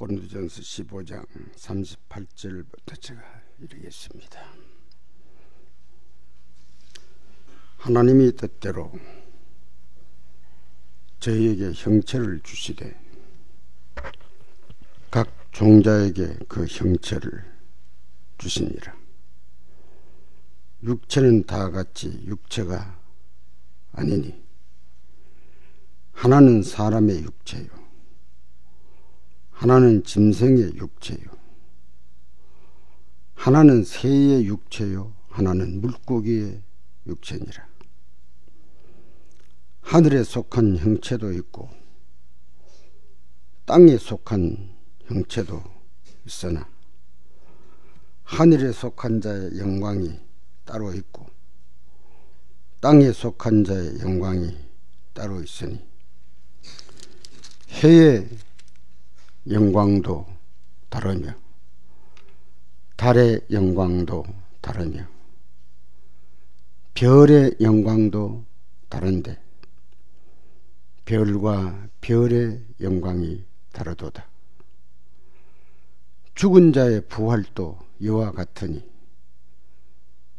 고린도전서 15장 38절부터 제가 읽겠습니다. 하나님이 뜻대로 저희에게 형체를 주시되 각 종자에게 그 형체를 주시니라. 육체는 다 같이 육체가 아니니 하나는 사람의 육체요, 하나는 짐승의 육체요, 하나는 새의 육체요, 하나는 물고기의 육체니라. 하늘에 속한 형체도 있고 땅에 속한 형체도 있으나 하늘에 속한 자의 영광이 따로 있고 땅에 속한 자의 영광이 따로 있으니 해의 영광도 다르며 달의 영광도 다르며 별의 영광도 다른데 별과 별의 영광이 다르도다. 죽은 자의 부활도 이와 같으니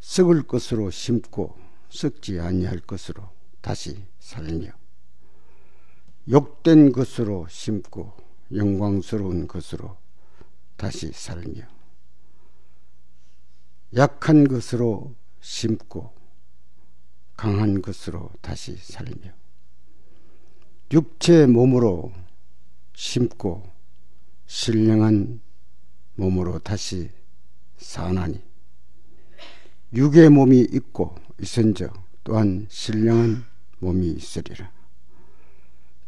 썩을 것으로 심고 썩지 아니할 것으로 다시 살며 욕된 것으로 심고 영광스러운 것으로 다시 살며 약한 것으로 심고 강한 것으로 다시 살며 육체의 몸으로 심고 신령한 몸으로 다시 사나니 육의 몸이 있고 있은즉 또한 신령한 몸이 있으리라.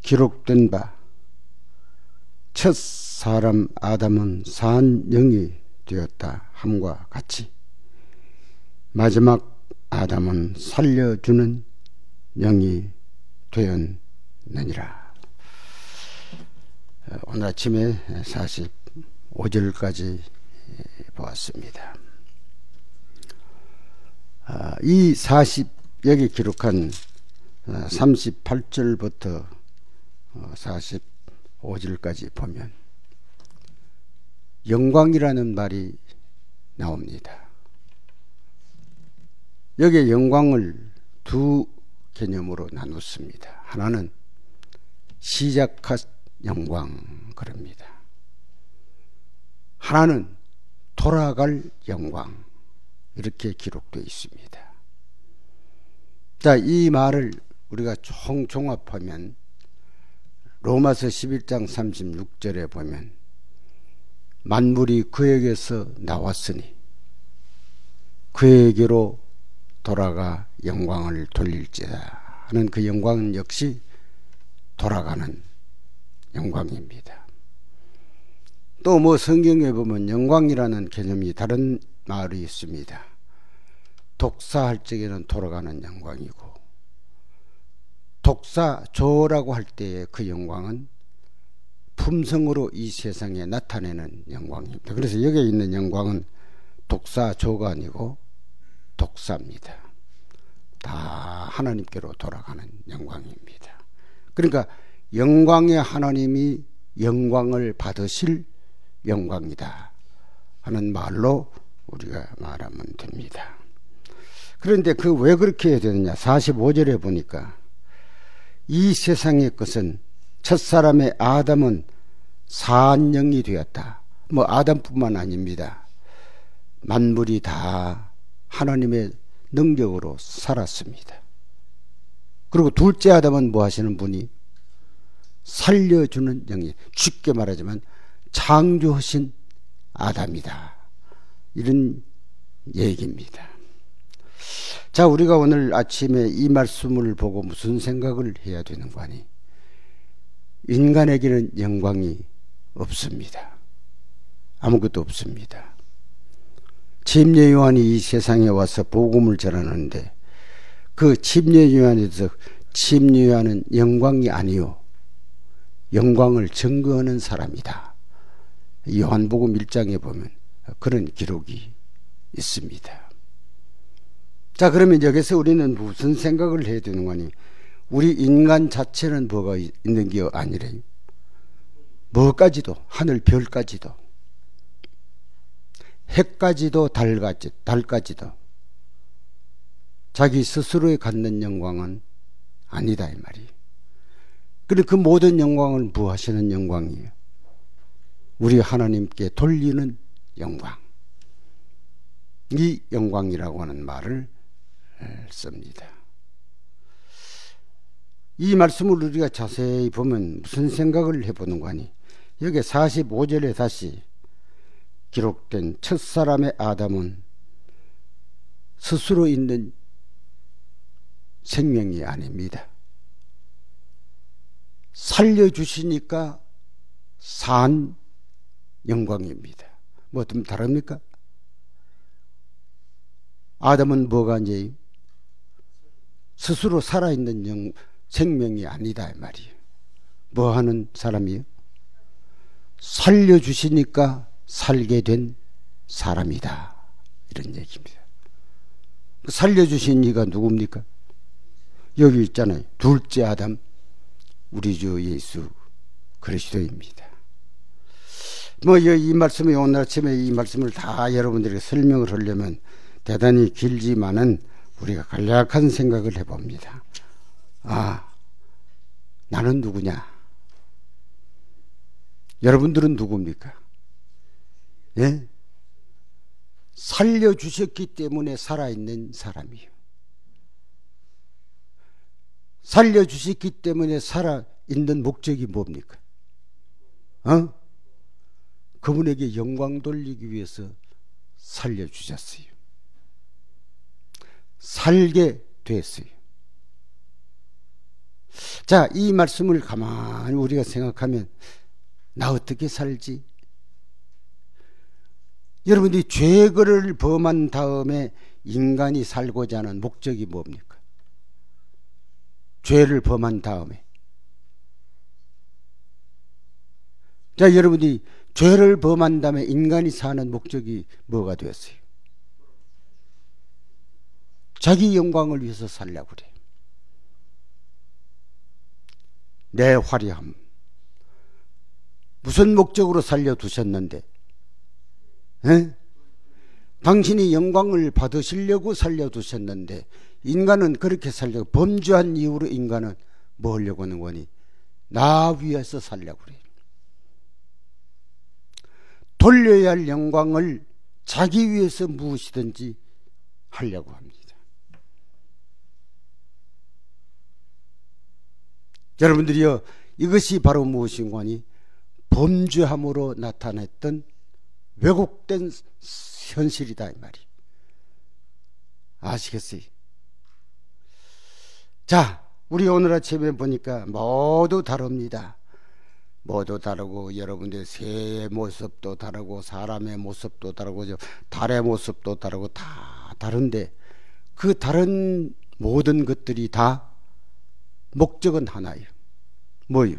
기록된 바 첫 사람 아담은 산 영이 되었다 함과 같이 마지막 아담은 살려주는 영이 되었느니라. 오늘 아침에 45절까지 보았습니다. 이 여기 기록한 38절부터 45절까지 보면 영광이라는 말이 나옵니다. 여기에 영광을 두 개념으로 나눴습니다. 하나는 시작한 영광 그럽니다. 하나는 돌아갈 영광 이렇게 기록되어 있습니다. 자, 이 말을 우리가 총종합하면 로마서 11장 36절에 보면 만물이 그에게서 나왔으니 그에게로 돌아가 영광을 돌릴지다 하는 그 영광은 역시 돌아가는 영광입니다. 또 뭐 성경에 보면 영광이라는 개념이 다른 말이 있습니다. 독사할 적에는 돌아가는 영광이고 독사조라고 할 때의 그 영광은 품성으로 이 세상에 나타내는 영광입니다. 그래서 여기에 있는 영광은 독사조가 아니고 독사입니다. 다 하나님께로 돌아가는 영광입니다. 그러니까 영광의 하나님이 영광을 받으실 영광이다 하는 말로 우리가 말하면 됩니다. 그런데 왜 그렇게 해야 되느냐? 45절에 보니까 이 세상의 것은 첫사람의 아담은 사한 영이 되었다. 뭐 아담뿐만 아닙니다. 만물이 다 하나님의 능력으로 살았습니다. 그리고 둘째 아담은 뭐 하시는 분이? 살려주는 영이, 쉽게 말하자면 창조하신 아담이다 이런 얘기입니다. 자, 우리가 오늘 아침에 이 말씀을 보고 무슨 생각을 해야 되는 거 아니? 인간에게는 영광이 없습니다. 아무것도 없습니다. 침례 요한이 이 세상에 와서 복음을 전하는데 그 침례 요한에서 침례 요한은 영광이 아니요 영광을 증거하는 사람이다. 요한복음 1장에 보면 그런 기록이 있습니다. 자, 그러면 여기서 우리는 무슨 생각을 해야 되는 거니? 우리 인간 자체는 뭐가 있는 게 아니래요? 뭐까지도, 하늘 별까지도, 해까지도, 달까지도 자기 스스로에 갖는 영광은 아니다 이 말이에요. 그런데 그 모든 영광을 무하시는 영광이에요. 우리 하나님께 돌리는 영광. 이 영광이라고 하는 말을 씁니다. 이 말씀을 우리가 자세히 보면 무슨 생각을 해보는 거니? 여기 45절에 다시 기록된 첫사람의 아담은 스스로 있는 생명이 아닙니다. 살려주시니까 산 영광입니다. 뭐 좀 다릅니까? 아담은 뭐가 이제 스스로 살아있는 생명이 아니다 이 말이에요. 뭐 하는 사람이에요? 살려주시니까 살게 된 사람이다, 이런 얘기입니다. 살려주신 이가 누굽니까? 여기 있잖아요. 둘째 아담, 우리 주 예수 그리스도입니다. 뭐 이 말씀이 오늘 아침에 이 말씀을 다 여러분들에게 설명을 하려면 대단히 길지만은 우리가 간략한 생각을 해봅니다. 아, 나는 누구냐? 여러분들은 누굽니까? 예? 살려주셨기 때문에 살아있는 사람이요. 살려주셨기 때문에 살아있는 목적이 뭡니까? 그분에게 영광 돌리기 위해서 살려주셨어요. 살게 됐어요. 자, 이 말씀을 가만히 우리가 생각하면 나 어떻게 살지? 여러분들이 죄를 범한 다음에 인간이 살고자 하는 목적이 뭡니까? 죄를 범한 다음에. 자, 여러분들이 죄를 범한 다음에 인간이 사는 목적이 뭐가 되었어요? 자기 영광을 위해서 살려고 그래. 내 화려함. 무슨 목적으로 살려두셨는데? 에? 당신이 영광을 받으시려고 살려두셨는데 인간은 그렇게 살려고, 범죄한 이후로 인간은 뭐 하려고 하는 거니? 나 위해서 살려고 그래. 돌려야 할 영광을 자기 위해서 무엇이든지 하려고 합니다. 여러분들이요, 이것이 바로 무엇인가니? 범죄함으로 나타냈던 왜곡된 현실이다 이 말이. 아시겠어요? 자, 우리 오늘 아침에 보니까 모두 다릅니다. 모두 다르고, 여러분들 새의 모습도 다르고, 사람의 모습도 다르고, 달의 모습도 다르고, 다 다른데 그 다른 모든 것들이 다 목적은 하나예요. 뭐예요?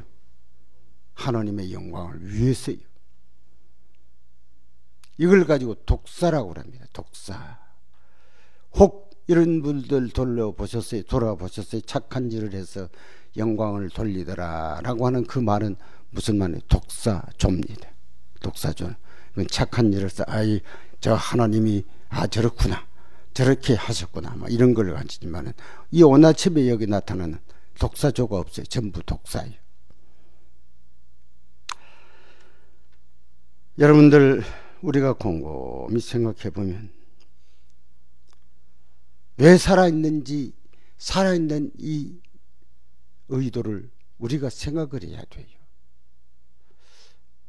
하나님의 영광을 위해서요. 이걸 가지고 독사라고 합니다. 독사. 혹 이런 분들 돌아보셨어요? 착한 일을 해서 영광을 돌리더라 라고 하는 그 말은 무슨 말이에요? 독사조입니다. 독사조. 착한 일을 해서 저 하나님이 저렇구나, 저렇게 하셨구나, 뭐 이런 걸 가지지만은 이 오늘 아침에 여기 나타나는 독사조가 없어요. 전부 독사예요. 여러분들, 우리가 곰곰이 생각해 보면 왜 살아있는지, 살아있는 이 의도를 우리가 생각을 해야 돼요.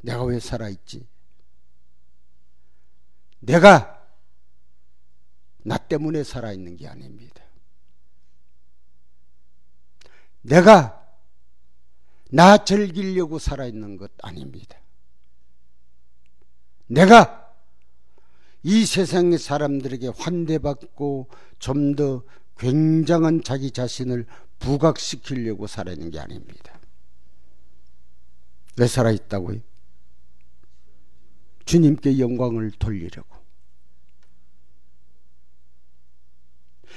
내가 왜 살아있지? 내가 나 때문에 살아있는 게 아닙니다. 내가 나 즐기려고 살아있는 것 아닙니다. 내가 이 세상의 사람들에게 환대받고 좀 더 굉장한 자기 자신을 부각시키려고 살아있는 게 아닙니다. 왜 살아있다고요? 주님께 영광을 돌리려고.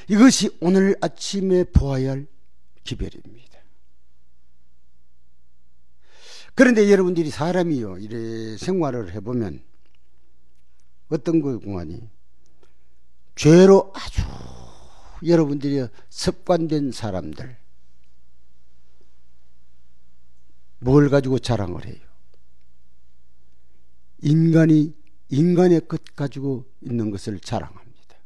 이것이 오늘 아침에 보아야 할 기별입니다. 그런데 여러분들이 사람이요, 이래 생활을 해보면 어떤 거구만이 죄로 아주 여러분들이 습관된 사람들, 뭘 가지고 자랑을 해요? 인간의 것 가지고 있는 것을 자랑합니다.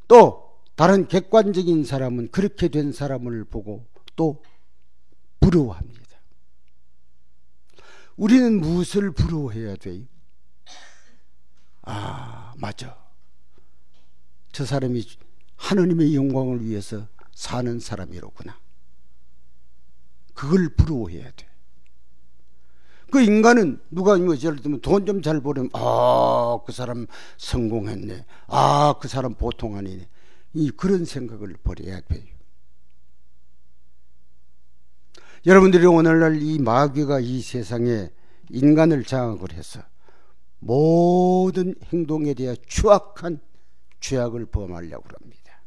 또 다른 객관적인 사람은 그렇게 된 사람을 보고 또 부러워합니다. 우리는 무엇을 부러워해야 돼요? 아, 맞아. 저 사람이 하느님의 영광을 위해서 사는 사람이로구나. 그걸 부러워해야 돼. 그 인간은 누가 예를 들면 돈 좀 잘 벌으면 그 사람 성공했네. 그 사람 보통 아니네. 그런 생각을 버려야 돼요. 여러분들이 오늘날 이 마귀가 이 세상에 인간을 장악을 해서 모든 행동에 대해 추악한 죄악을 범하려고 합니다.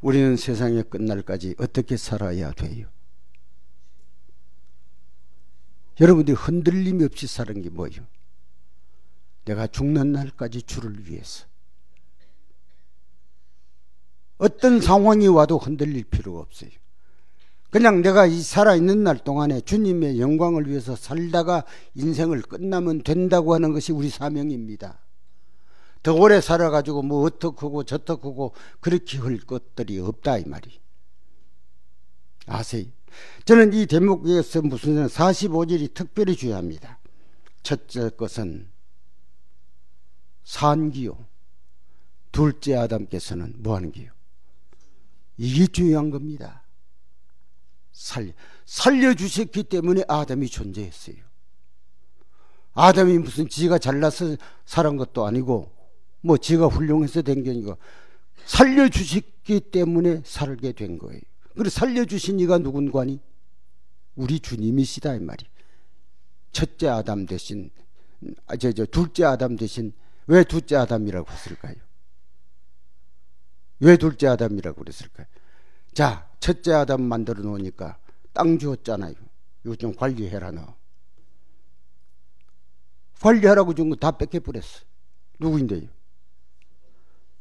우리는 세상의 끝날까지 어떻게 살아야 돼요? 여러분들이 흔들림 없이 사는 게 뭐예요? 내가 죽는 날까지 주를 위해서. 어떤 상황이 와도 흔들릴 필요가 없어요. 그냥 내가 이 살아있는 날 동안에 주님의 영광을 위해서 살다가 인생을 끝나면 된다고 하는 것이 우리 사명입니다. 더 오래 살아가지고 뭐 어떡하고 저떡하고 그렇게 할 것들이 없다 이 말이. 아세요? 저는 이 대목에서 무슨 45절이 특별히 중요합니다. 첫째 것은 산기요, 둘째 아담께서는 뭐 하는 기요? 이게 중요한 겁니다. 살려주셨기 때문에 아담이 존재했어요. 아담이 무슨 지가 잘나서 살은 것도 아니고 뭐 지가 훌륭해서 된 게 아니고 살려주셨기 때문에 살게 된 거예요. 그래 살려주신 이가 누군가니? 우리 주님이시다 이 말이. 첫째 아담 대신 둘째 아담 대신 왜 둘째 아담이라고 했을까요? 왜 둘째 아담이라고 그랬을까요? 자, 첫째 아담 만들어 놓으니까 땅 주었잖아요. 이거 좀 관리해라 너. 관리하라고 준 거 다 뺏겨버렸어. 누구인데요?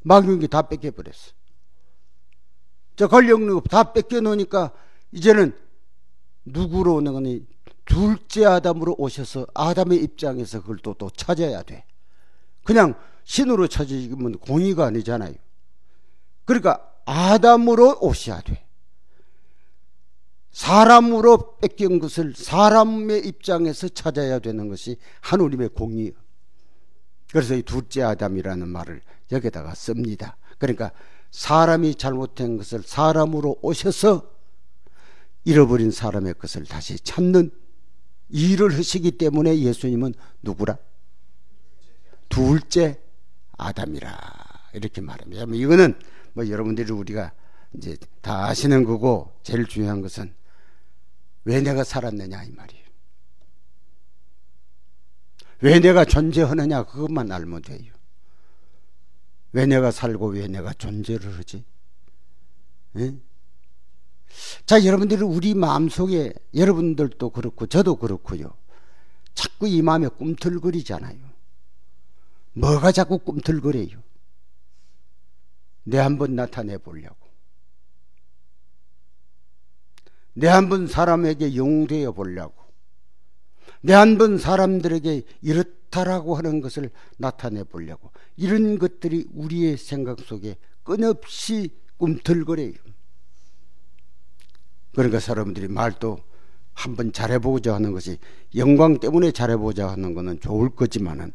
마귀인게 다 뺏겨버렸어. 자, 관리하는 거 다 뺏겨놓으니까 이제는 누구로 오는 거니? 둘째 아담으로 오셔서 아담의 입장에서 그걸 또 찾아야 돼. 그냥 신으로 찾으면 공의가 아니잖아요. 그러니까 아담으로 오셔야 돼. 사람으로 뺏긴 것을 사람의 입장에서 찾아야 되는 것이 하느님의 공의예요. 그래서 이 둘째 아담이라는 말을 여기다가 씁니다. 그러니까 사람이 잘못된 것을 사람으로 오셔서 잃어버린 사람의 것을 다시 찾는 일을 하시기 때문에 예수님은 누구라? 둘째 아담이라 이렇게 말합니다. 이거는 뭐 여러분들이 우리가 이제 다 아시는 거고 제일 중요한 것은 왜 내가 살았느냐 이 말이에요. 왜 내가 존재하느냐 그것만 알면 돼요. 왜 내가 살고 왜 내가 존재를 하지? 예? 자, 여러분들이 우리 마음속에 여러분들도 그렇고 저도 그렇고요. 자꾸 이 마음에 꿈틀거리잖아요. 뭐가 자꾸 꿈틀거려요? 내 한번 나타내 보려고. 내 한번 사람에게 영웅되어 보려고. 내 한번 사람들에게 이렇다라고 하는 것을 나타내 보려고. 이런 것들이 우리의 생각 속에 끊임없이 꿈틀거려요. 그러니까 사람들이 말도 한번 잘해보자 하는 것이 영광 때문에 잘해보자 하는 것은 좋을 거지만은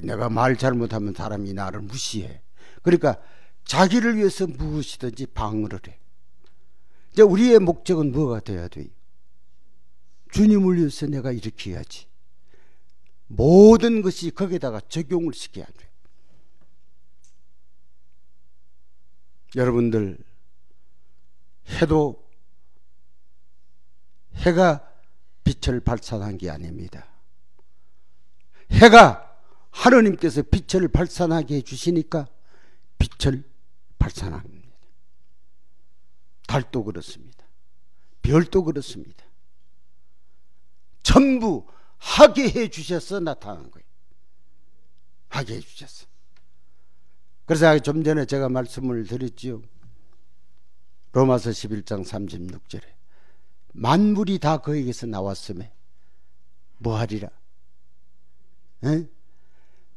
내가 말 잘못하면 사람이 나를 무시해. 그러니까 자기를 위해서 무엇이든지 방어를 해. 이제 우리의 목적은 뭐가 돼야 돼요? 주님을 위해서 내가 이렇게 해야지. 모든 것이 거기다가 적용을 시켜야 돼. 여러분들 해도 해가 빛을 발산한 게 아닙니다. 해가 하느님께서 빛을 발산하게 해주시니까 빛을 발산합니다. 달도 그렇습니다. 별도 그렇습니다. 전부 하게 해 주셔서 나타난 거예요. 하게 해 주셨어. 그래서 좀 전에 제가 말씀을 드렸지요. 로마서 11장 36절에 만물이 다 그에게서 나왔음에 뭐하리라? 에?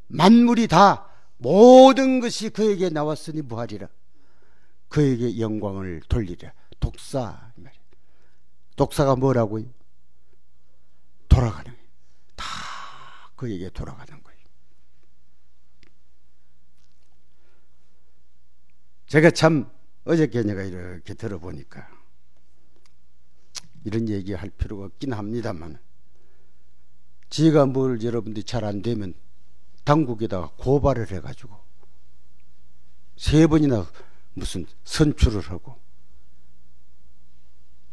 만물이 다 모든 것이 그에게 나왔으니 뭐하리라? 그에게 영광을 돌리리라. 독사 말이야. 독사가 뭐라고요? 돌아가는 거예요. 다 그에게 돌아가는 거예요. 제가 참 어저께내가 이렇게 들어보니까 이런 얘기할 필요가 없긴 합니다만, 지가 뭘 여러분들이 잘 안 되면 당국에다가 고발을 해가지고 3번이나 무슨 선출을 하고,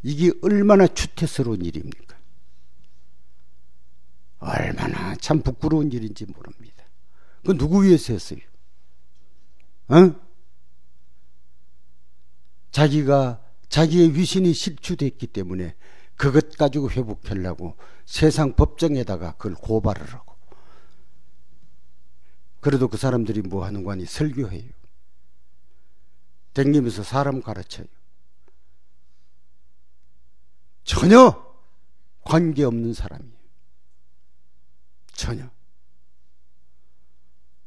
이게 얼마나 추태스러운 일입니까? 얼마나 참 부끄러운 일인지 모릅니다. 그 누구 위해서 했어요? 자기의 위신이 실추됐기 때문에 그것 가지고 회복하려고 세상 법정에다가 그걸 고발을 하고, 그래도 그 사람들이 뭐 하는 거 아니? 설교해요. 댕기면서 사람 가르쳐요. 전혀 관계없는 사람이에요. 전혀.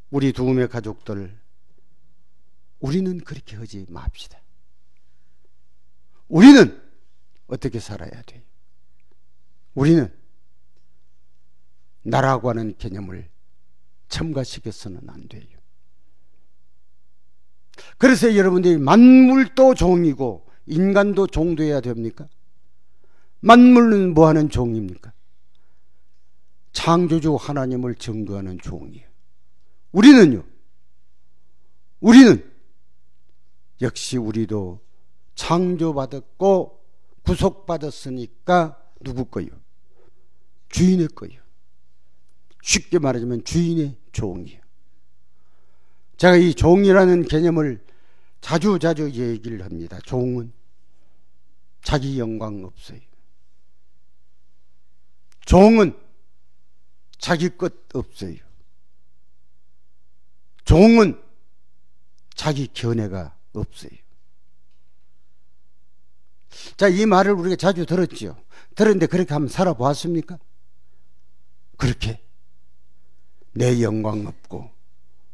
우리 두음의 가족들, 우리는 그렇게 하지 맙시다. 우리는 어떻게 살아야 돼요? 우리는 나라고 하는 개념을 첨가시켜서는 안 돼요. 그래서 여러분들이 만물도 종이고 인간도 종돼야 됩니까? 만물은 뭐 하는 종입니까? 창조주 하나님을 증거하는 종이에요. 우리는요? 우리는 역시 우리도 창조받았고 구속받았으니까 누구 거요? 주인의 거요. 쉽게 말하자면 주인의 종이에요. 제가 이 종이라는 개념을 자주 얘기를 합니다. 종은 자기 영광 없어요. 종은 자기 것 없어요. 종은 자기 견해가 없어요. 자, 이 말을 우리가 자주 들었죠. 들었는데 그렇게 한번 살아보았습니까? 그렇게 내 영광 없고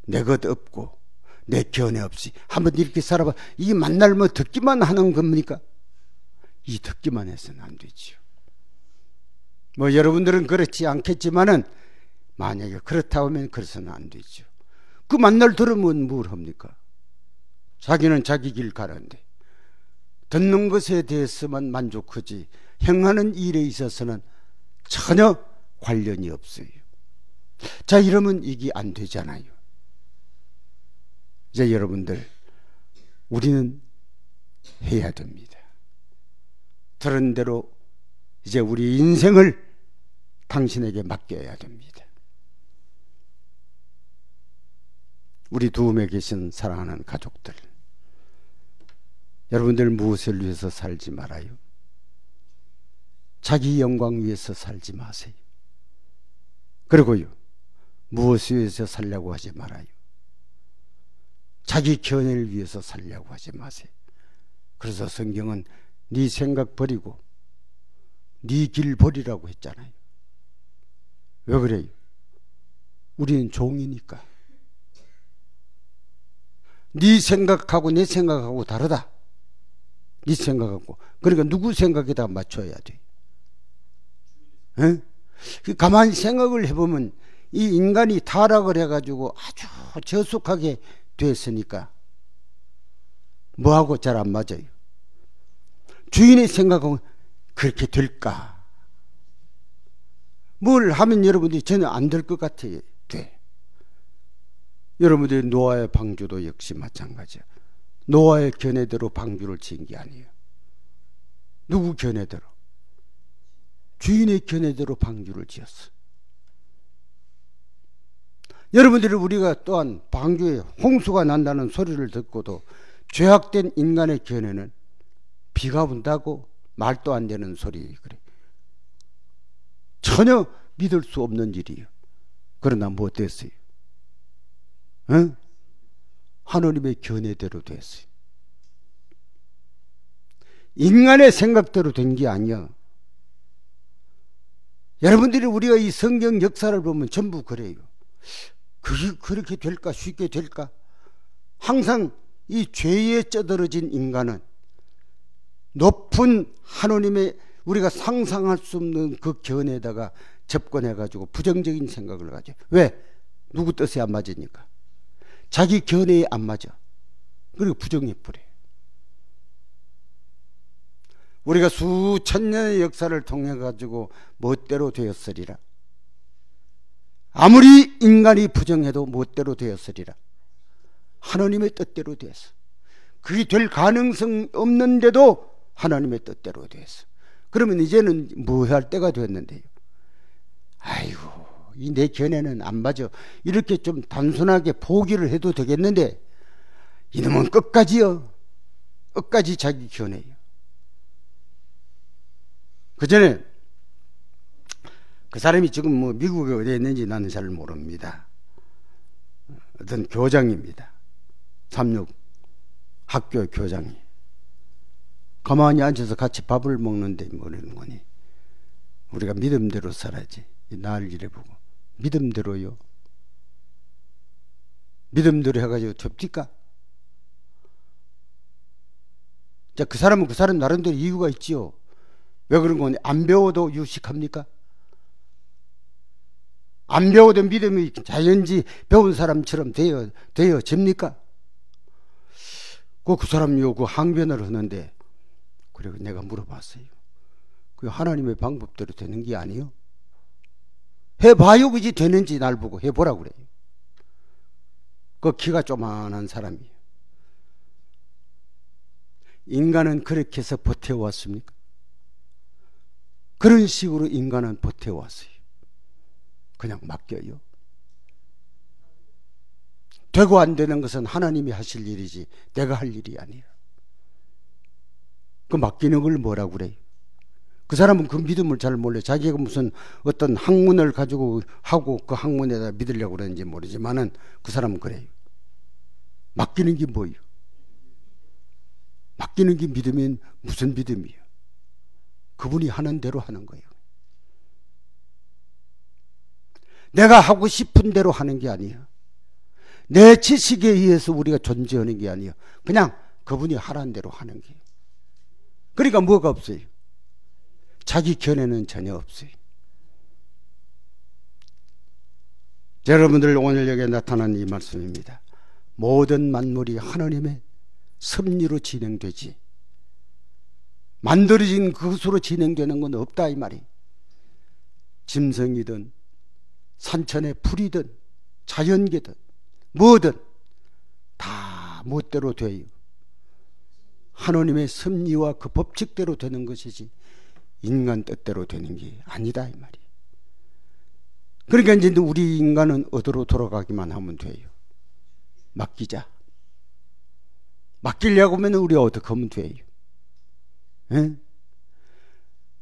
내 것 없고 내 견해 없이 한번 이렇게 살아봐. 이게 만날 뭐 듣기만 하는 겁니까? 이 듣기만 해서는 안 되지요. 뭐 여러분들은 그렇지 않겠지만은 만약에 그렇다고 하면 그래서는 안 되죠. 그 만날 들으면 뭘 합니까? 자기는 자기 길 가는데 듣는 것에 대해서만 만족하지 행하는 일에 있어서는 전혀 관련이 없어요. 자, 이러면 이게 안 되잖아요. 이제 여러분들, 우리는 해야 됩니다. 들은 대로 이제 우리 인생을 당신에게 맡겨야 됩니다. 우리 두음에 계신 사랑하는 가족들, 여러분들 무엇을 위해서 살지 말아요? 자기 영광 위해서 살지 마세요. 그리고요, 무엇을 위해서 살려고 하지 말아요. 자기 견해를 위해서 살려고 하지 마세요. 그래서 성경은 네 생각 버리고 네 길 버리라고 했잖아요. 왜 그래요? 우리는 종이니까. 네 생각하고 내 생각하고 다르다. 네 생각하고. 그러니까 누구 생각에다 맞춰야 돼. 가만히 생각을 해보면 이 인간이 타락을 해가지고 아주 저속하게 됐으니까 뭐하고 잘 안 맞아요. 주인의 생각은 그렇게 될까? 뭘 하면 여러분들이 전혀 안 될 것 같아. 돼. 여러분들이 노아의 방주도 역시 마찬가지야. 노아의 견해대로 방주를 지은 게 아니에요. 누구 견해대로? 주인의 견해대로 방주를 지었어. 여러분들이 우리가 또한 방주에 홍수가 난다는 소리를 듣고도 죄악된 인간의 견해는 비가 온다고 말도 안 되는 소리. 그래. 전혀 믿을 수 없는 일이에요. 그러나 뭐 됐어요? 응? 하나님의 견해대로 됐어요. 인간의 생각대로 된 게 아니야. 여러분들이 우리가 이 성경 역사를 보면 전부 그래요. 그게 그렇게 될까? 쉽게 될까? 항상 이 죄에 쩌들어진 인간은 높은 하나님의 우리가 상상할 수 없는 그 견해에다가 접근해가지고 부정적인 생각을 가져. 왜? 누구 뜻에 안 맞으니까. 자기 견해에 안 맞아. 그리고 부정해버려. 우리가 수천 년의 역사를 통해 가지고 멋대로 되었으리라. 아무리 인간이 부정해도 멋대로 되었으리라. 하나님의 뜻대로 되었어. 그게 될 가능성 없는데도 하나님의 뜻대로 되었어. 그러면 이제는 뭐 할 때가 됐는데요. 아이고, 이 내 견해는 안 맞아. 이렇게 좀 단순하게 포기를 해도 되겠는데 이놈은 끝까지요. 끝까지 자기 견해예요. 그 전에 그 사람이 지금 뭐 미국에 어디에 있는지 나는 잘 모릅니다. 어떤 교장입니다. 36 학교 교장이. 가만히 앉아서 같이 밥을 먹는데 뭐라는 거니? 우리가 믿음대로 살아야지. 날 이래보고 믿음대로요. 믿음대로 해가지고 됩니까? 자, 그 사람은 그 사람 나름대로 이유가 있지요. 왜 그런 거니? 안 배워도 유식합니까? 안 배워도 믿음이 자연지 배운 사람처럼 되어집니까? 그 사람이요, 그 항변을 하는데, 그리고 내가 물어봤어요. 그 하나님의 방법대로 되는 게 아니요? 해봐요, 그지? 되는지 날 보고 해보라고 그래요. 그 키가 조만한 사람이에요. 인간은 그렇게 해서 버텨왔습니까? 그런 식으로 인간은 버텨왔어요. 그냥 맡겨요. 되고 안 되는 것은 하나님이 하실 일이지 내가 할 일이 아니에요. 그 맡기는 걸 뭐라고 그래요? 그 사람은 그 믿음을 잘 몰라요. 자기가 무슨 어떤 학문을 가지고 하고 그 학문에다 믿으려고 그러는지 모르지만은 그 사람은 그래요. 맡기는 게 뭐예요? 맡기는 게 믿으면 무슨 믿음이에요? 그분이 하는 대로 하는 거예요. 내가 하고 싶은 대로 하는 게 아니에요. 내 지식에 의해서 우리가 존재하는 게 아니에요. 그냥 그분이 하라는 대로 하는 거예요. 그러니까 뭐가 없어요? 자기 견해는 전혀 없어요. 여러분들 오늘 여기에 나타난 이 말씀입니다. 모든 만물이 하나님의 섭리로 진행되지 만들어진 그것으로 진행되는 건 없다 이 말이. 짐승이든 산천의 풀이든 자연계든 뭐든 다 멋대로 돼요. 하나님의 섭리와 그 법칙대로 되는 것이지 인간 뜻대로 되는 게 아니다 이 말이. 그러니까 이제 우리 인간은 어디로 돌아가기만 하면 돼요. 맡기자. 맡기려고 하면 우리 어떻게 하면 돼요? 예?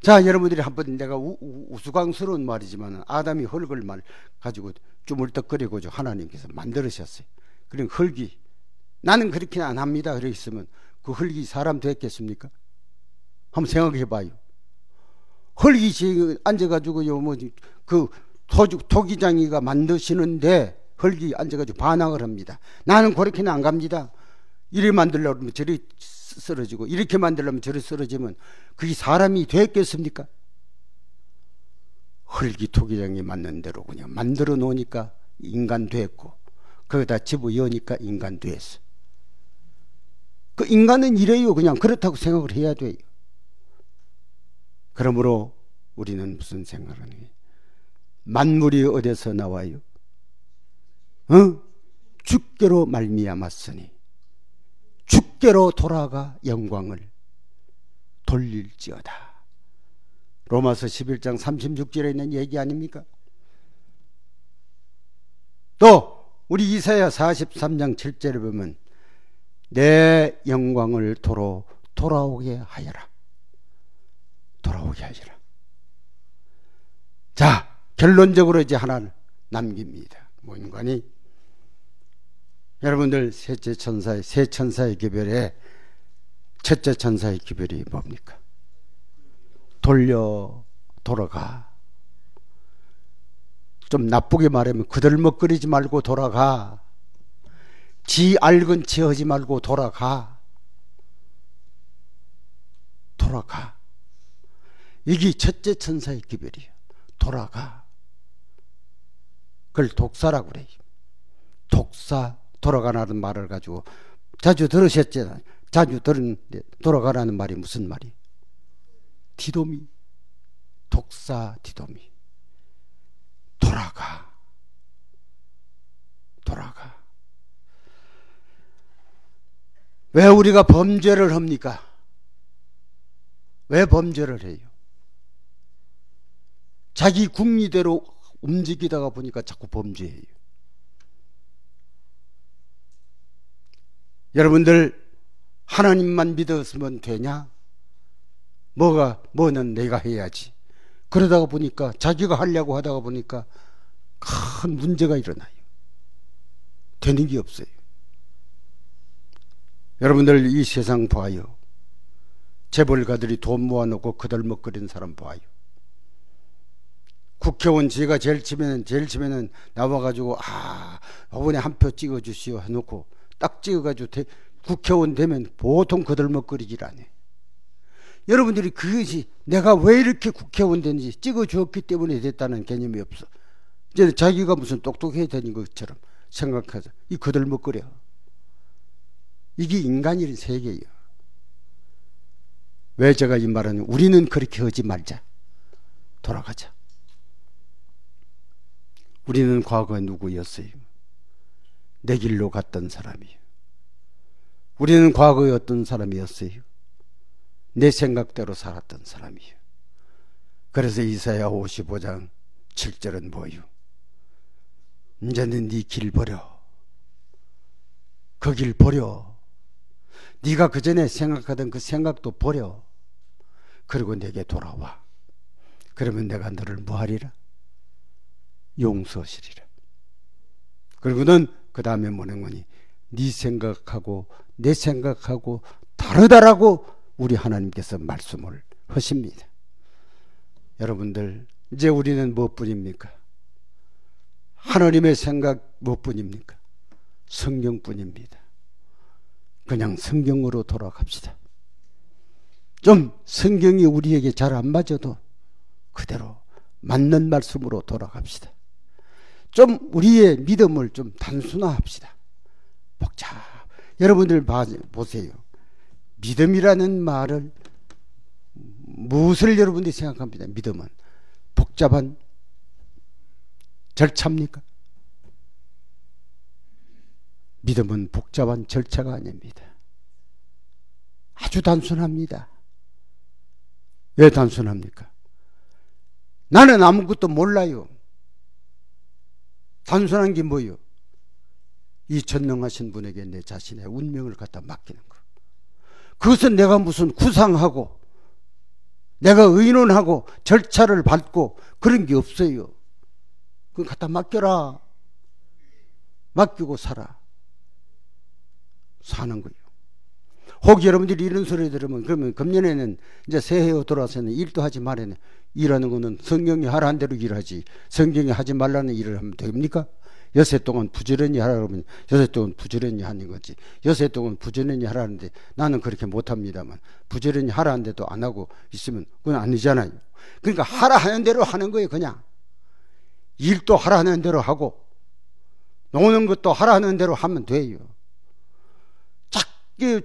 자, 여러분들이 한번 내가 우스꽝스러운 말이지만 아담이 흙을 말 가지고 주물떡거리고 하나님께서 만들으셨어요. 그러니까 흙이 나는 그렇게는 안 합니다. 그래 있으면 그 흙이 사람 됐겠습니까? 한번 생각해 봐요. 흙이 지금 앉아가지고요, 뭐, 그 토기장이가 만드시는데 흙이 앉아가지고 반항을 합니다. 나는 그렇게는 안 갑니다. 이리 만들려고 하면 저리 쓰러지고 이렇게 만들려면 저리 쓰러지면 그게 사람이 됐겠습니까? 흙이 토기장이 맞는 대로 그냥 만들어 놓으니까 인간 됐고 거기다 집어여니까 인간 됐어. 그 인간은 이래요. 그냥 그렇다고 생각을 해야 돼요. 그러므로 우리는 무슨 생각을 하는 거예요? 만물이 어디서 나와요? 주께로 말미암았으니 주께로 돌아가 영광을 돌릴지어다. 로마서 11장 36절에 있는 얘기 아닙니까? 또 우리 이사야 43장 7절에 보면 내 영광을 도로 돌아오게 하여라. 돌아오게 하여라. 자, 결론적으로 이제 하나를 남깁니다. 뭔가니? 여러분들 세 천사의 기별에 첫째 천사의 기별이 뭡니까? 돌아가. 좀 나쁘게 말하면 그들먹거리지 말고 돌아가. 지 알건 체 하지 말고 돌아가. 이게 첫째 천사의 기별이에요. 돌아가. 그걸 독사라고 그래요. 독사, 돌아가라는 말을 가지고 자주 들으셨잖아요. 자주 들었는데 돌아가라는 말이 무슨 말이에요? 디도미. 독사 디도미. 돌아가. 왜 우리가 범죄를 합니까? 왜 범죄를 해요? 자기 궁리대로 움직이다가 보니까 자꾸 범죄해요. 여러분들 하나님만 믿었으면 되냐? 뭐는 내가 해야지. 그러다가 보니까 자기가 하려고 하다가 보니까 큰 문제가 일어나요. 되는 게 없어요. 여러분들 이 세상 봐요. 재벌가들이 돈 모아놓고 그들먹거리는 사람 봐요. 국회의원 제가 제일 치면은 나와가지고 이번에 한 표 찍어주시오 해놓고 딱 찍어가지고 국회의원 되면 보통 그들먹거리질 않아요. 여러분들이 그것이 내가 왜 이렇게 국회의원 됐는지 찍어주었기 때문에 됐다는 개념이 없어. 이제 자기가 무슨 똑똑해야 되는 것처럼 생각하자. 이 그들먹거려. 이게 인간의 세계예요. 왜 제가 이 말은 우리는 그렇게 하지 말자. 돌아가자. 우리는 과거에 누구였어요? 내 길로 갔던 사람이에요. 우리는 과거에 어떤 사람이었어요? 내 생각대로 살았던 사람이에요. 그래서 이사야 55장 7절은 뭐예요? 이제는 네 길 버려. 그 길 버려. 네가 그전에 생각하던 그 생각도 버려. 그리고 내게 돌아와. 그러면 내가 너를 뭐하리라? 용서하시리라. 그리고는 그 다음에 뭐는 거니? 네 생각하고 내 생각하고 다르다라고 우리 하나님께서 말씀을 하십니다. 여러분들 이제 우리는 무엇뿐입니까? 하나님의 생각 무엇뿐입니까? 성경뿐입니다. 그냥 성경으로 돌아갑시다. 좀 성경이 우리에게 잘 안 맞아도 그대로 맞는 말씀으로 돌아갑시다. 좀 우리의 믿음을 좀 단순화합시다. 여러분들 보세요. 믿음이라는 말을 무엇을 여러분들이 생각합니다. 믿음은 복잡한 절차입니까? 믿음은 복잡한 절차가 아닙니다. 아주 단순합니다. 왜 단순합니까? 나는 아무것도 몰라요. 단순한 게 뭐예요? 이 전능하신 분에게 내 자신의 운명을 갖다 맡기는 거. 그것은 내가 무슨 구상하고 내가 의논하고 절차를 밟고 그런 게 없어요. 그건 갖다 맡겨라. 맡기고 사는 거예요. 혹 여러분들이 이런 소리 들으면 그러면 금년에는 이제 새해 돌아서는 일도 하지 말아야 일하는 거는 성경이 하라는 대로 일하지 성경이 하지 말라는 일을 하면 됩니까? 여세 동안 부지런히 하라고 하면 여세 동안 부지런히 하는 거지. 여세 동안 부지런히 하라는데 나는 그렇게 못합니다만 부지런히 하라는데도 안 하고 있으면 그건 아니잖아요. 그러니까 하라 하는 대로 하는 거예요. 그냥 일도 하라는 대로 하고 노는 것도 하라는 대로 하면 돼요.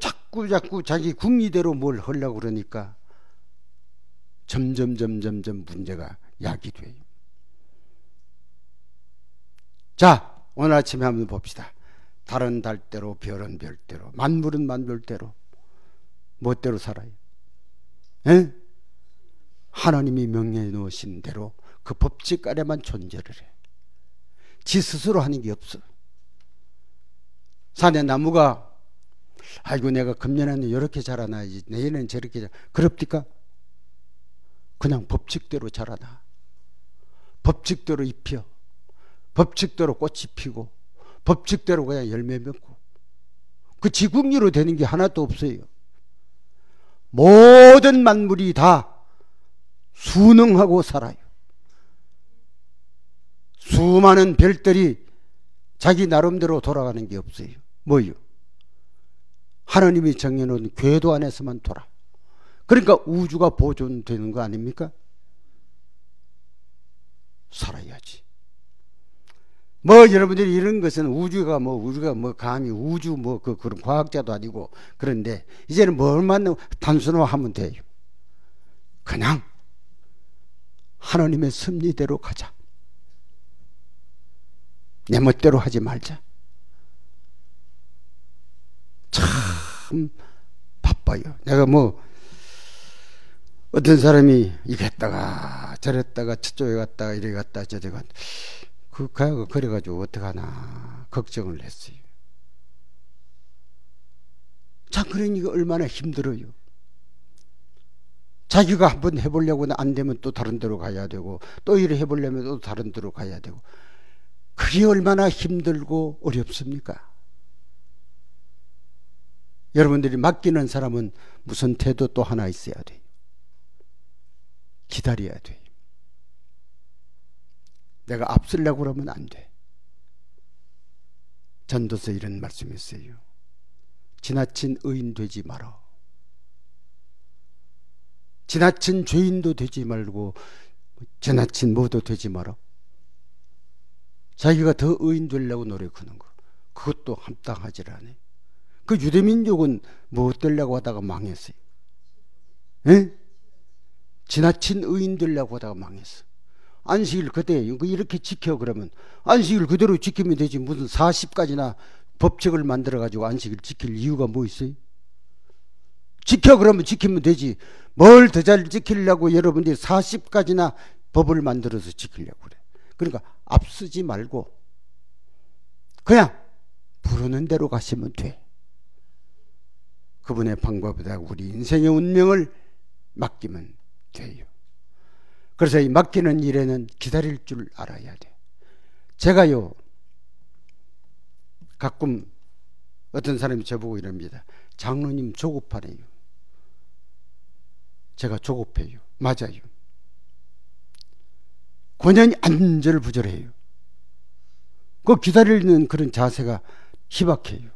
자꾸 자기 궁리대로 뭘 하려고 그러니까 점점 문제가 야기돼요. 자, 오늘 아침에 한번 봅시다. 달은 달대로 별은 별대로 만물은 만물대로 멋대로 살아요. 에? 하나님이 명령해 놓으신 대로 그 법칙 아래만 존재를 해. 지 스스로 하는 게 없어. 산에 나무가 아이고 내가 금년에는 이렇게 자라나야지 내년에는 저렇게 그럽니까? 그냥 법칙대로 자라나. 법칙대로 입혀. 법칙대로 꽃이 피고 법칙대로 그냥 열매 맺고 그 지궁리로 되는 게 하나도 없어요. 모든 만물이 다 순응하고 살아요. 수많은 별들이 자기 나름대로 돌아가는 게 없어요. 뭐요? 하나님이 정해놓은 궤도 안에서만 돌아. 그러니까 우주가 보존되는 거 아닙니까? 살아야지. 뭐 여러분들이 이런 것은 우주가 우리가 감히 우주 그런 과학자도 아니고 그런데 이제는 뭘만 단순화하면 돼요. 그냥 하나님의 섭리대로 가자. 내 멋대로 하지 말자. 참 바빠요. 내가 어떤 사람이 이랬다가 저랬다가 저쪽에 갔다가 이래 갔다 저쪽에 갔다 그래가지고 어떡하나 걱정을 했어요. 자, 그러니까 얼마나 힘들어요. 자기가 한번 해보려고 안 되면 또 다른 데로 가야 되고 또 이래 해보려면 또 다른 데로 가야 되고 그게 얼마나 힘들고 어렵습니까? 여러분들이 맡기는 사람은 무슨 태도 또 하나 있어야 돼요. 기다려야 돼요. 내가 앞서려고 그러면 안 돼. 전도서 이런 말씀이 있어요. 지나친 의인 되지 마라. 지나친 죄인도 되지 말고 지나친 뭐도 되지 마라. 자기가 더 의인 되려고 노력하는 거 그것도 합당하지 않아요. 그 유대민족은 뭐 되려고 하다가 망했어요. 에? 지나친 의인 되려고 하다가 망했어. 안식일 그때 이렇게 지켜 그러면 안식일 그대로 지키면 되지 무슨 40가지나 법칙을 만들어 가지고 안식일 지킬 이유가 뭐 있어요? 지켜 그러면 지키면 되지 뭘 더 잘 지키려고 여러분들이 40가지나 법을 만들어서 지키려고 그래. 그러니까 앞서지 말고 그냥 부르는 대로 가시면 돼. 그분의 방법에다 우리 인생의 운명을 맡기면 돼요. 그래서 이 맡기는 일에는 기다릴 줄 알아야 돼. 제가요 가끔 어떤 사람이 저보고 이럽니다. 장로님 조급하네요. 제가 조급해요. 맞아요. 권연이 안절부절해요. 그 기다리는 그런 자세가 희박해요.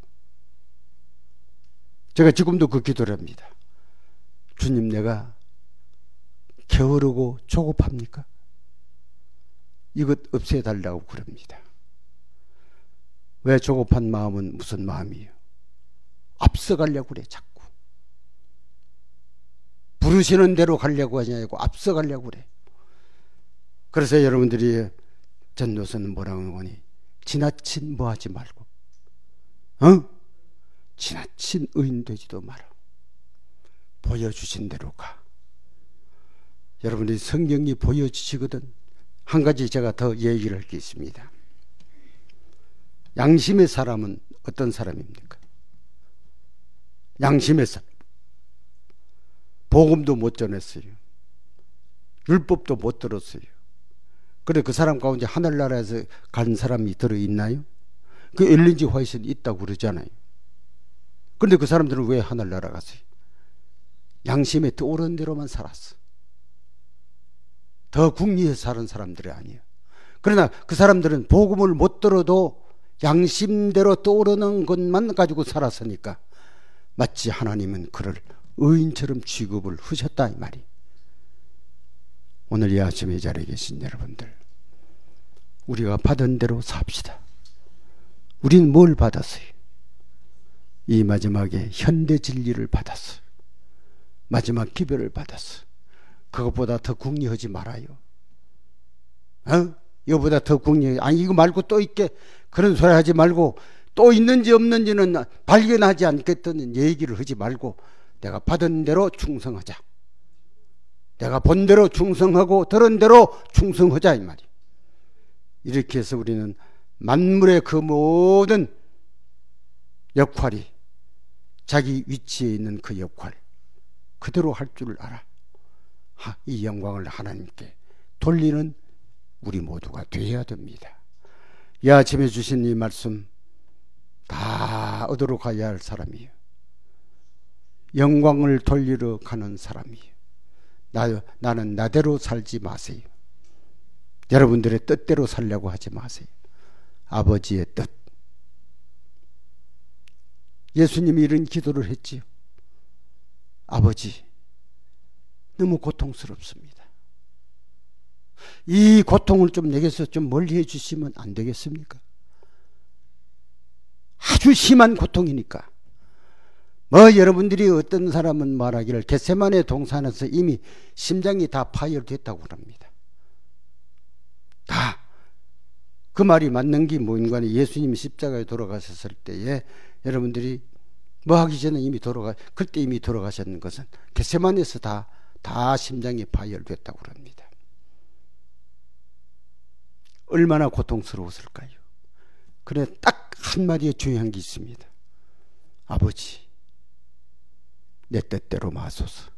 제가 지금도 그 기도를 합니다. 주님, 내가 게으르고 조급합니까? 이것 없애달라고 그럽니다. 왜 조급한 마음은 무슨 마음이에요? 앞서가려고 그래 자꾸. 부르시는 대로 가려고 하지 않고 앞서가려고 그래. 그래서 여러분들이 전도서는 뭐라고 하니 지나친 뭐 하지 말고 지나친 의인 되지도 마라. 보여주신 대로 가. 여러분들이 성경이 보여주시거든. 한 가지 제가 더 얘기를 할 게 있습니다. 양심의 사람은 어떤 사람입니까? 양심의 사람. 복음도 못 전했어요. 율법도 못 들었어요. 그래 그 사람 가운데 하늘나라에서 간 사람이 들어있나요? 그 엘린지 화이트는 있다고 그러잖아요. 그런데 그 사람들은 왜 하늘나라 갔어요? 양심에 떠오른 대로만 살았어. 더 궁리에 사는 사람들이 아니에요. 그러나 그 사람들은 복음을 못 들어도 양심대로 떠오르는 것만 가지고 살았으니까 마치 하나님은 그를 의인처럼 취급을 하셨다 이 말이. 오늘 이 아침에 이 자리에 계신 여러분들, 우리가 받은 대로 삽시다. 우리는 뭘 받았어요? 이 마지막에 현대 진리를 받았어요. 마지막 기별을 받았어요. 그것보다 더 궁리하지 말아요. 이거보다 더 궁리, 아니 이거 말고 또 있게 그런 소리 하지 말고 또 있는지 없는지는 발견하지 않겠다는 얘기를 하지 말고 내가 받은 대로 충성하자. 내가 본 대로 충성하고 들은 대로 충성하자 이 말이에요. 이렇게 해서 우리는 만물의 그 모든 역할이 자기 위치에 있는 그 역할 그대로 할 줄 알아. 이 영광을 하나님께 돌리는 우리 모두가 되어야 됩니다. 이 아침에 주신 이 말씀 다 얻으러 가야 할 사람이에요. 영광을 돌리러 가는 사람이에요. 나는 나대로 살지 마세요. 여러분들의 뜻대로 살려고 하지 마세요. 아버지의 뜻. 예수님이 이런 기도를 했지요. 아버지, 너무 고통스럽습니다. 이 고통을 좀 내게서 좀 멀리 해주시면 안 되겠습니까? 아주 심한 고통이니까. 여러분들이 어떤 사람은 말하기를 겟세마네 동산에서 이미 심장이 다 파열됐다고 합니다. 다. 그 말이 맞는 게 뭐인가? 예수님이 십자가에 돌아가셨을 때에 여러분들이 뭐 하기 전에 이미 그때 이미 돌아가셨는 것은 겟세마네에서 다 심장이 파열됐다고 합니다. 얼마나 고통스러웠을까요? 그래 딱 한마디에 중요한 게 있습니다. 아버지, 내 뜻대로 마소서.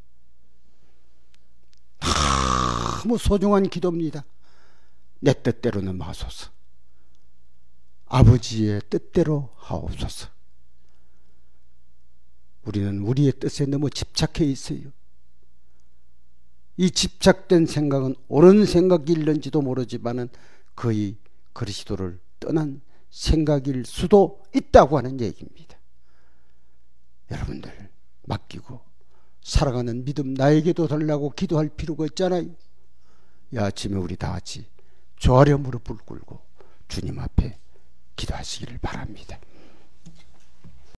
너무 소중한 기도입니다. 내 뜻대로는 마소서. 아버지의 뜻대로 하옵소서. 우리는 우리의 뜻에 너무 집착해 있어요. 이 집착된 생각은 옳은 생각일는지도 모르지만은 거의 그리스도를 떠난 생각일 수도 있다고 하는 얘기입니다. 여러분들 맡기고 살아가는 믿음 나에게도 달라고 기도할 필요가 있잖아요. 이 아침에 우리 다 같이 조아려 무릎을 꿇고 주님 앞에 기도하시기를 바랍니다.